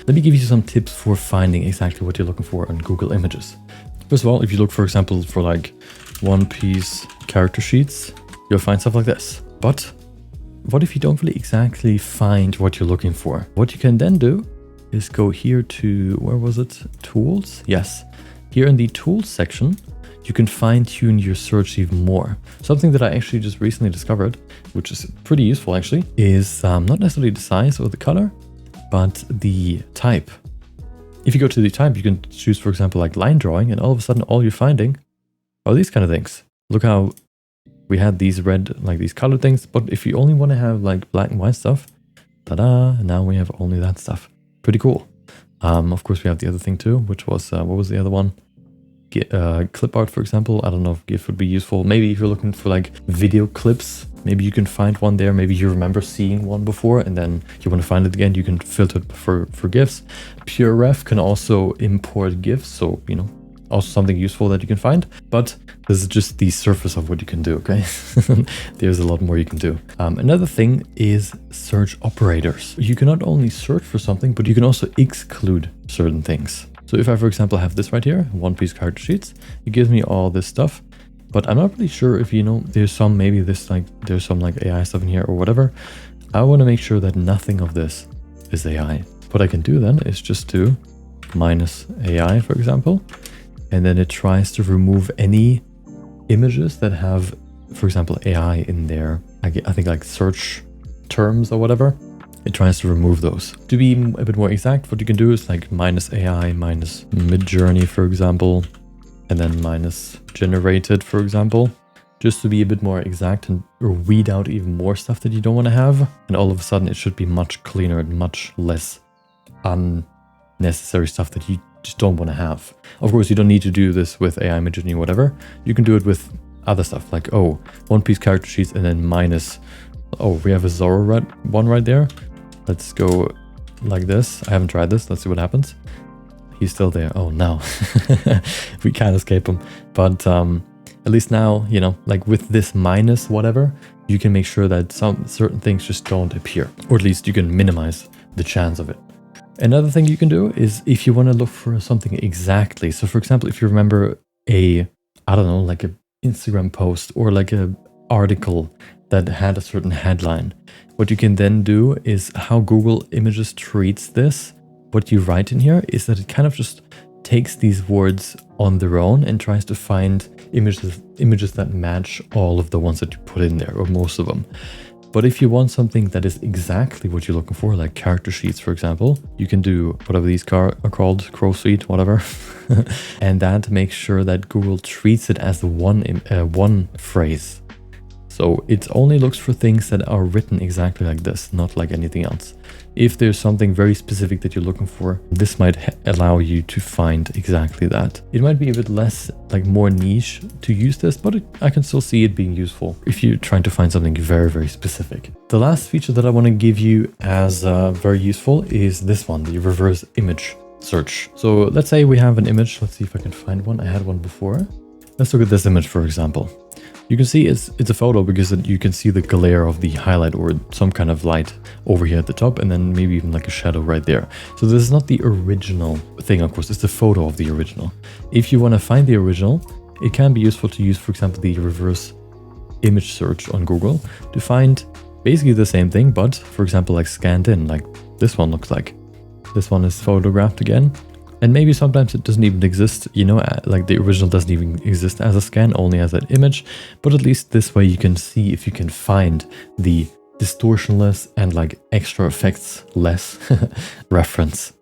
let me give you some tips for finding exactly what you're looking for on Google Images. First of all, if you look, for example, for like One Piece character sheets, you'll find stuff like this. But what if you don't really exactly find what you're looking for? What you can then do is go here to, where was it? Tools? Yes. Here in the tools section, you can fine tune your search even more. Something that I actually just recently discovered, which is pretty useful actually, is not necessarily the size or the color, but the type. If you go to the type, you can choose, for example, like line drawing, and all of a sudden all you're finding are these kind of things. Look how we had these red, like these colored things, but if you only want to have like black and white stuff, ta-da, now we have only that stuff. Pretty cool. Of course, we have the other thing too, which was, what was the other one? Clip art, for example. I don't know if GIF would be useful. Maybe if you're looking for like video clips, maybe you can find one there. Maybe you remember seeing one before and then you want to find it again. You can filter for GIFs. PureRef can also import GIFs. So, you know, also something useful that you can find. But this is just the surface of what you can do, okay? There's a lot more you can do. Another thing is search operators. You can not only search for something, but you can also exclude certain things. So if I, for example, have this right here, One Piece character sheets, it gives me all this stuff, but I'm not really sure if, you know, there's some, maybe this like, there's some like AI stuff in here or whatever. I want to make sure that nothing of this is AI. What I can do then is just do -AI, for example, and then it tries to remove any images that have, for example, AI in there. I think like search terms or whatever. It tries to remove those. To be a bit more exact, what you can do is like -AI, -Midjourney, for example, and then -generated, for example, just to be a bit more exact and weed out even more stuff that you don't want to have. And all of a sudden it should be much cleaner and much less unnecessary stuff that you just don't want to have. Of course, you don't need to do this with AI, Midjourney, whatever. You can do it with other stuff like, oh, One Piece character sheets and then oh, we have a Zoro one right there. Let's go like this. I haven't tried this. Let's see what happens. He's still there. Oh, no. We can't escape him. But at least now, you know, like with this minus whatever, you can make sure that some certain things just don't appear. Or at least you can minimize the chance of it. Another thing you can do is if you want to look for something exactly. So for example, if you remember I don't know, like an Instagram post or like an article that had a certain headline. What you can then do is how Google Images treats this. What you write in here is that it kind of just takes these words on their own and tries to find images that match all of the ones that you put in there, or most of them. But if you want something that is exactly what you're looking for, like character sheets, for example, you can do whatever these are called, crow sheet, whatever. And that makes sure that Google treats it as one phrase. So it only looks for things that are written exactly like this, not like anything else. If there's something very specific that you're looking for, this might allow you to find exactly that. It might be a bit less, like more niche to use this, but I can still see it being useful if you're trying to find something very, very specific. The last feature that I want to give you as very useful is this one, the reverse image search. So let's say we have an image. Let's see if I can find one. I had one before. Let's look at this image, for example. You can see it's a photo because you can see the glare of the highlight or some kind of light over here at the top, and then maybe even like a shadow right there. So this is not the original thing, of course, it's the photo of the original. If you want to find the original, it can be useful to use, for example, the reverse image search on Google to find basically the same thing, but for example, like scanned in, like this one looks like. This one is photographed again. And maybe sometimes it doesn't even exist, you know, like the original doesn't even exist as a scan, only as an image. But at least this way you can see if you can find the distortionless and like extra effects less reference